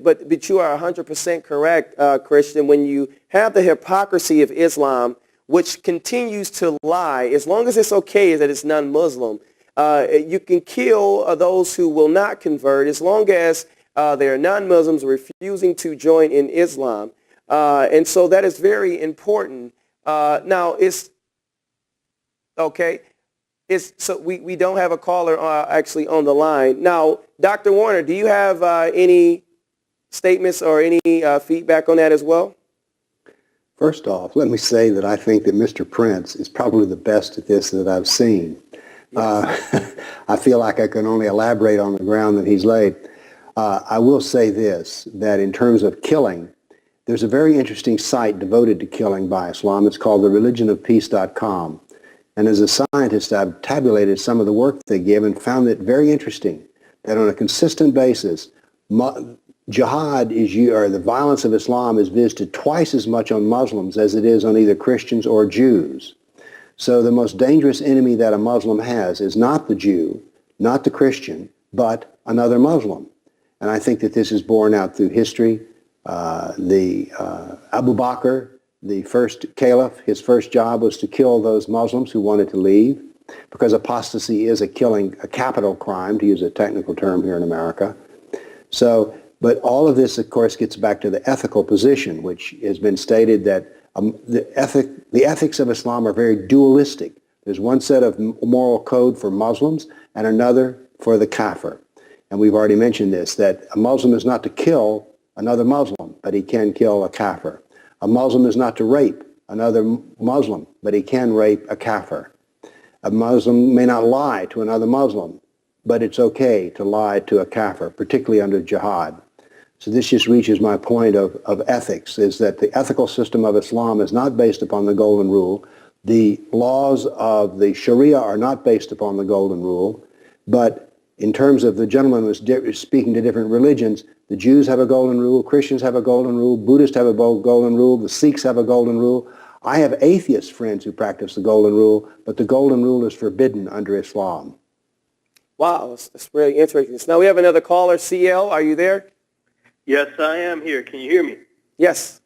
But you are 100% correct, Christian, when you have the hypocrisy of Islam, which continues to lie, as long as it's okay that it's non-Muslim, you can kill those who will not convert as long as they are non-Muslims refusing to join in Islam. And so that is very important. Now, it's okay. So we don't have a caller actually on the line. Now, Dr. Warner, do you have any statements or any feedback on that as well? First off, let me say that I think that Mr. Prince is probably the best at this that I've seen. Yes. I feel like I can only elaborate on the ground that he's laid. I will say this, that in terms of killing, there's a very interesting site devoted to killing by Islam. It's called thereligionofpeace.com. And as a scientist, I've tabulated some of the work they give and found it very interesting that on a consistent basis, jihad or the violence of Islam is visited twice as much on Muslims as it is on either Christians or Jews. So the most dangerous enemy that a Muslim has is not the Jew, not the Christian, but another Muslim. And I think that this is borne out through history. Abu Bakr, the first caliph, his first job was to kill those Muslims who wanted to leave, because apostasy is a capital crime, to use a technical term here in America. So, but all of this, of course, gets back to the ethical position, which has been stated that the ethics of Islam are very dualistic. There's one set of moral code for Muslims and another for the kafir. And we've already mentioned this, that a Muslim is not to kill another Muslim, but he can kill a kafir. A Muslim is not to rape another Muslim, but he can rape a kafir. A Muslim may not lie to another Muslim, but it's okay to lie to a kafir, particularly under jihad. So this just reaches my point of ethics, is that the ethical system of Islam is not based upon the golden rule. The laws of the Sharia are not based upon the golden rule, but in terms of the gentleman who was speaking to different religions, the Jews have a golden rule, Christians have a golden rule, Buddhists have a golden rule, the Sikhs have a golden rule. I have atheist friends who practice the golden rule, but the golden rule is forbidden under Islam. Wow, that's really interesting. So now we have another caller. CL, are you there? Yes, I am here. Can you hear me? Yes.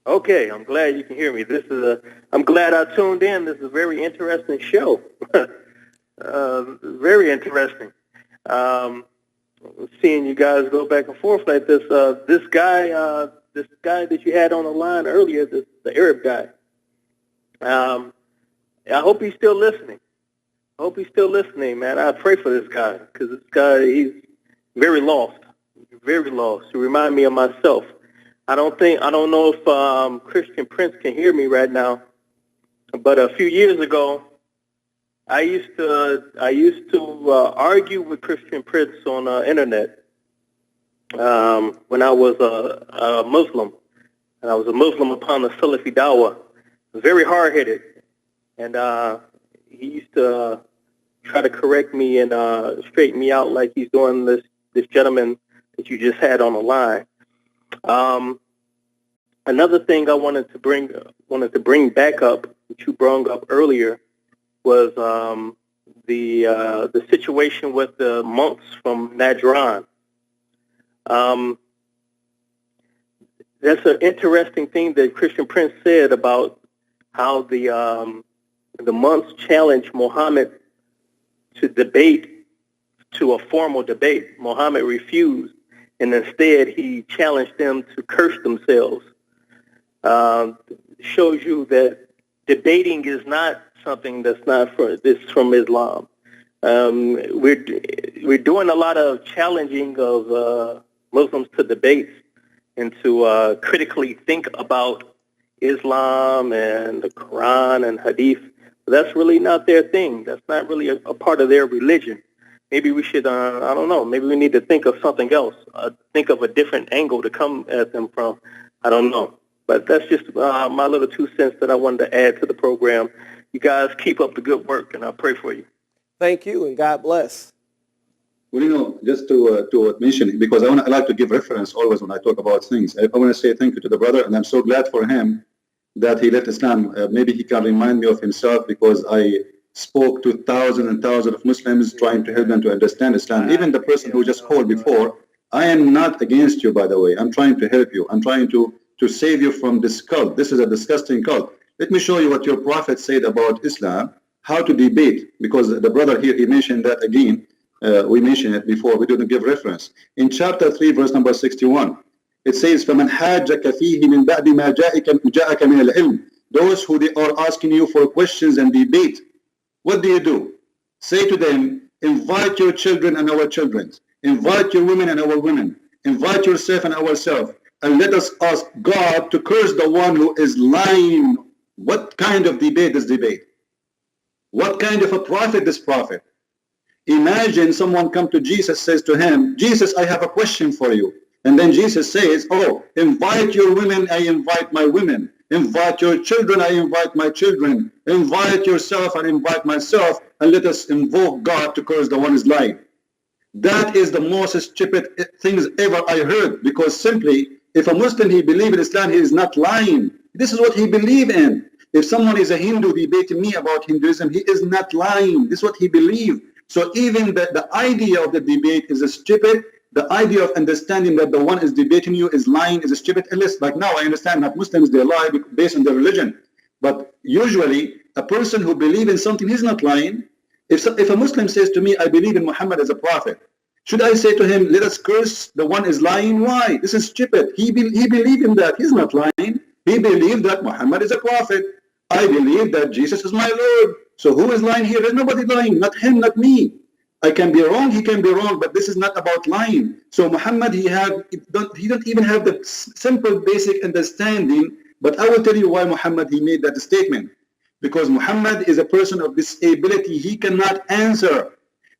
Okay, I'm glad you can hear me. I'm glad I tuned in. This is a very interesting show. Very interesting. Seeing you guys go back and forth like this. This guy that you had on the line earlier, the Arab guy. I hope he's still listening. Man. I pray for this guy, because this guy, he's very lost. Very lost. You remind me of myself. I don't know if Christian Prince can hear me right now, but a few years ago, I used to argue with Christian Prince on the internet when I was a Muslim, and I was a Muslim upon the Salafi Dawah. Very hard-headed, and he used to try to correct me and straighten me out like he's doing this gentleman that you just had on the line. Another thing I wanted to bring back up, which you brought up earlier, was the situation with the monks from Najran. That's an interesting thing that Christian Prince said about how the monks challenged Muhammad to a formal debate. Muhammad refused, and instead he challenged them to curse themselves. Shows you that debating is not something that's from Islam. We're doing a lot of challenging of Muslims to debates and to critically think about Islam and the Quran and Hadith. But that's really not their thing. That's not really a part of their religion. Maybe we should, I don't know, maybe we need to think of something else, think of a different angle to come at them from. I don't know. But that's just my little 2 cents that I wanted to add to the program. You guys keep up the good work, and I pray for you. Thank you, and God bless. Well, just to mention, because I like to give reference always when I talk about things. I want to say thank you to the brother, and I'm so glad for him that he left Islam. Maybe he can remind me of himself, because I spoke to thousands and thousands of Muslims trying to help them to understand Islam. Even the person who just called before, I am not against you, by the way. I'm trying to help you. I'm trying to save you from this cult. This is a disgusting cult. Let me show you what your prophet said about Islam, how to debate, because the brother here, he mentioned that again. We mentioned it before. We didn't give reference. In chapter 3, verse number 61, it says, فَمَنْ حَاجَّكَ فِيهِ مِنْ بَعْدِ مَا جَاءَكَ مِنَ الْعِلْمِ. Those who they are asking you for questions and debate, what do? Say to them, invite your children and our children, invite your women and our women, invite yourself and ourselves, and let us ask God to curse the one who is lying. What kind of debate is debate? What kind of a prophet is prophet? Imagine someone come to Jesus, says to him, Jesus, I have a question for you. And then Jesus says, oh, invite your women, I invite my women. Invite your children, I invite my children. Invite yourself, I invite myself. And let us invoke God to curse the one who is lying. That is the most stupid things ever I heard. Because simply, if a Muslim, he believes in Islam, he is not lying. This is what he believes in. If someone is a Hindu debating me about Hinduism, he is not lying. This is what he believes. So even the idea of the debate is stupid. The idea of understanding that the one is debating you is lying is stupid. Unless, like now, I understand that Muslims, they lie based on their religion. But usually, a person who believes in something, he's not lying. If a Muslim says to me, I believe in Muhammad as a prophet, should I say to him, let us curse the one is lying? Why? This is stupid. He believed in that. He's not lying. He believed that Muhammad is a prophet. I believe that Jesus is my Lord. So who is lying here? There's nobody lying. Not him, not me. I can be wrong, he can be wrong, but this is not about lying. So Muhammad, he don't even have the simple basic understanding. But I will tell you why Muhammad, he made that statement. Because Muhammad is a person of disability. He cannot answer.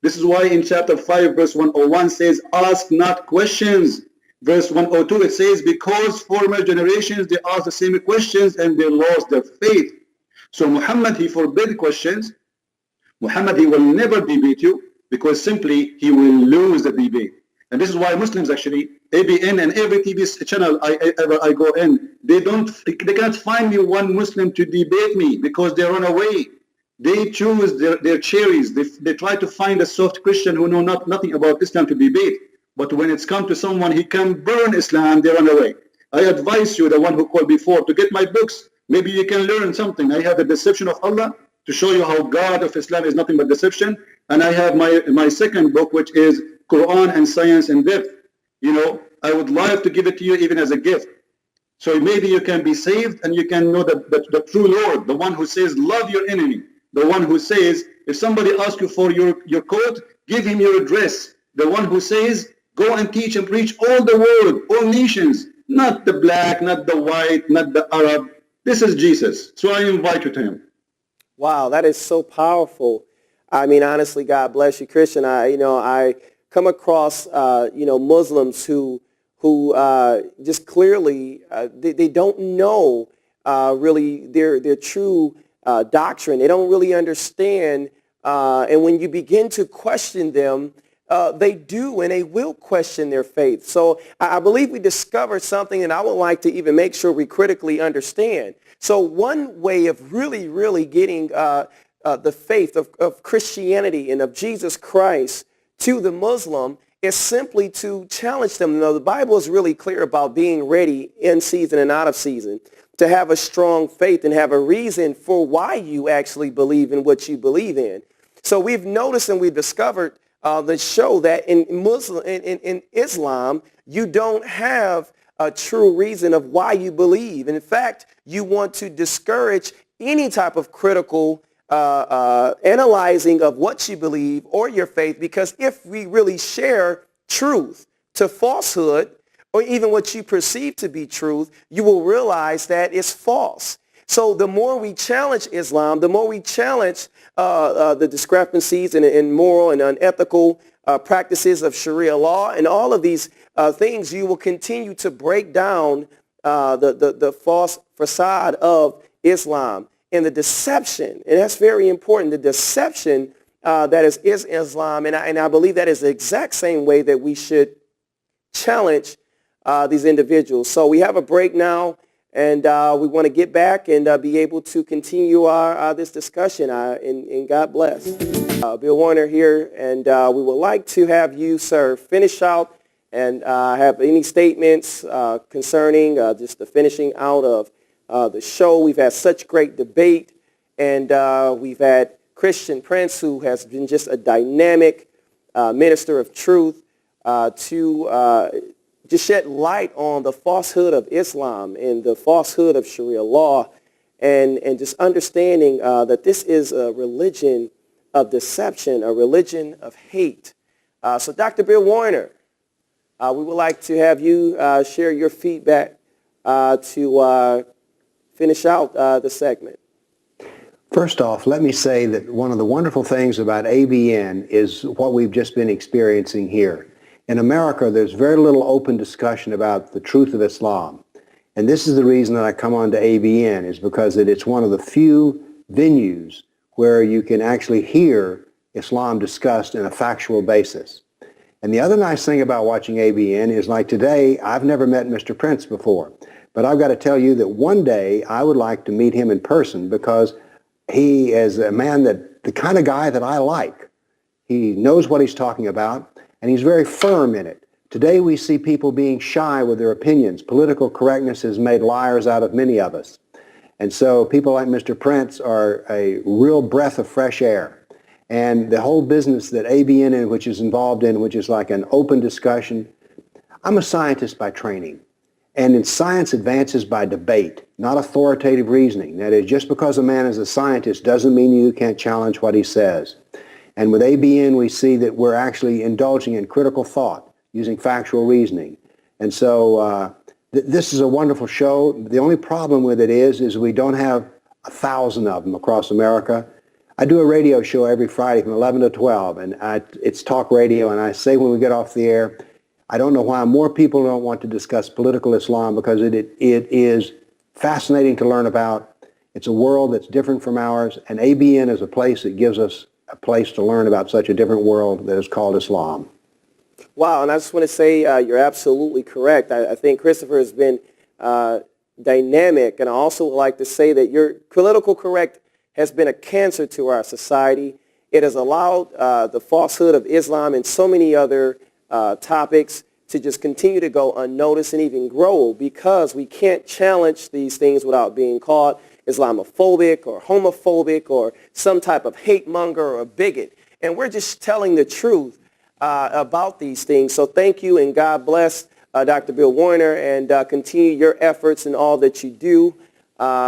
This is why in chapter 5, verse 101 says, ask not questions. Verse 102, it says, because former generations, they asked the same questions and they lost their faith. So Muhammad, he forbid questions. Muhammad, he will never debate you, because simply he will lose the debate. And this is why Muslims actually, ABN and every TV channel I go in, they cannot find me one Muslim to debate me, because they run away. They choose their cherries. They try to find a soft Christian who know nothing about Islam to debate. But when it's come to someone he can burn Islam, they run away. I advise you, the one who called before, to get my books. Maybe you can learn something. I have the Deception of Allah, to show you how God of Islam is nothing but deception. And I have my second book, which is Quran and Science in Depth. You know, I would love to give it to you even as a gift. So maybe you can be saved and you can know the true Lord, the one who says, love your enemy. The one who says, if somebody asks you for your coat, give him your address. The one who says, go and teach and preach all the world, all nations, not the black, not the white, not the Arab. This is Jesus. So I invite you to him. Wow, that is so powerful. I mean, honestly, God bless you, Christian. I come across, Muslims who just clearly, they don't know really their true doctrine. They don't really understand. And when you begin to question them, they do and they will question their faith. So I believe we discovered something, and I would like to even make sure we critically understand. So one way of really getting the faith of Christianity and of Jesus Christ to the Muslim is simply to challenge them. The Bible is really clear about being ready in season and out of season, to have a strong faith and have a reason for why you actually believe in what you believe in. So we've noticed and we've discovered that show that in Islam, you don't have a true reason of why you believe. And in fact, you want to discourage any type of critical analyzing of what you believe or your faith, because if we really share truth to falsehood, or even what you perceive to be truth, you will realize that it's false. So the more we challenge Islam, the more we challenge the discrepancies in moral and unethical practices of Sharia law and all of these things, you will continue to break down the false facade of Islam and the deception. And that's very important, the deception that is Islam. And I believe that is the exact same way that we should challenge these individuals. So we have a break now, and we want to get back and be able to continue this discussion. And God bless. Bill Warner here, and we would like to have you, sir, finish out And have any statements concerning just the finishing out of the show? We've had such great debate, and we've had Christian Prince, who has been just a dynamic minister of truth to just shed light on the falsehood of Islam and the falsehood of Sharia law, and just understanding that this is a religion of deception, a religion of hate. So Dr. Bill Warner, we would like to have you share your feedback to finish out the segment. First off, let me say that one of the wonderful things about ABN is what we've just been experiencing here. In America, there's very little open discussion about the truth of Islam. And this is the reason that I come on to ABN, is because it's one of the few venues where you can actually hear Islam discussed in a factual basis. And the other nice thing about watching ABN is, like today, I've never met Mr. Prince before. But I've got to tell you that one day I would like to meet him in person, because he is a man the kind of guy that I like. He knows what he's talking about, and he's very firm in it. Today we see people being shy with their opinions. Political correctness has made liars out of many of us. And so people like Mr. Prince are a real breath of fresh air. And the whole business that ABN, which is involved in, which is like an open discussion. I'm a scientist by training. And in science advances by debate, not authoritative reasoning. That is, just because a man is a scientist doesn't mean you can't challenge what he says. And with ABN, we see that we're actually indulging in critical thought, using factual reasoning. And so this is a wonderful show. The only problem with it is we don't have 1,000 of them across America. I do a radio show every Friday from 11 to 12, and it's talk radio, and I say when we get off the air, I don't know why more people don't want to discuss political Islam, because it is fascinating to learn about. It's a world that's different from ours, and ABN is a place that gives us a place to learn about such a different world that is called Islam. Wow, and I just want to say you're absolutely correct. I think Christopher has been dynamic, and I also would like to say that your political correct has been a cancer to our society. It has allowed the falsehood of Islam and so many other topics to just continue to go unnoticed and even grow, because we can't challenge these things without being called Islamophobic or homophobic or some type of hate monger or a bigot. And we're just telling the truth about these things. So thank you, and God bless Dr. Bill Warner, and continue your efforts in all that you do.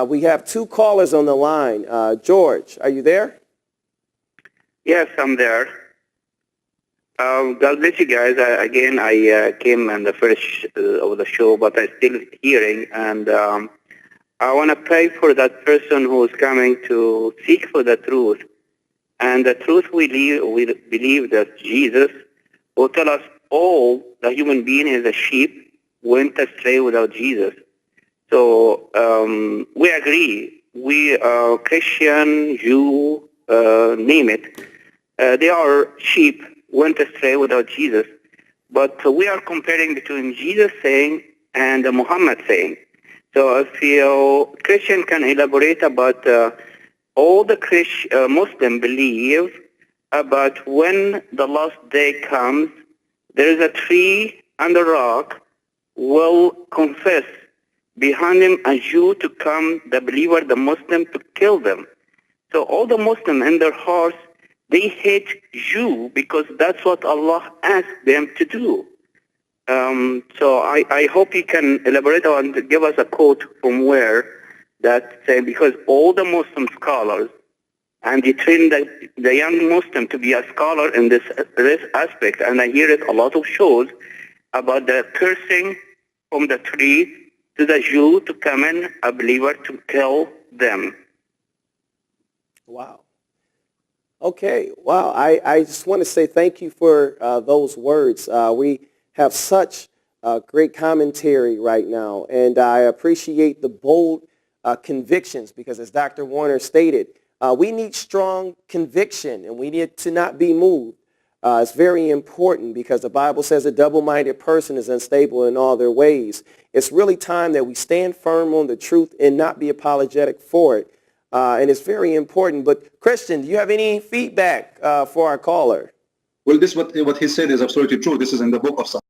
We have two callers on the line. George, are you there? Yes, I'm there. God bless you guys. I came in the first of the show, but I'm still hearing, and I want to pray for that person who is coming to seek for the truth. And the truth we believe that Jesus will tell us all the human being is a sheep, went astray without Jesus. So we agree. We Christian, Jew, name it. They are sheep, went astray without Jesus. But we are comparing between Jesus saying and Muhammad saying. So if you Christian can elaborate about all the Muslim believe about when the last day comes, there is a tree and a rock will confess behind him a Jew to come, the believer, the Muslim, to kill them. So all the Muslims in their hearts, they hate Jew because that's what Allah asked them to do. So I hope you can elaborate on, give us a quote from where that say, because all the Muslim scholars, and they train the young Muslim to be a scholar in this aspect, and I hear it a lot of shows about the cursing from the tree to the Jew to come in, a believer, to kill them. Wow. Okay. Wow. I just want to say thank you for those words. We have such great commentary right now, and I appreciate the bold convictions, because as Dr. Warner stated, we need strong conviction, and we need to not be moved. It's very important, because the Bible says a double-minded person is unstable in all their ways. It's really time that we stand firm on the truth and not be apologetic for it. And it's very important. But Christian, do you have any feedback for our caller? Well, what he said is absolutely true. This is in the book of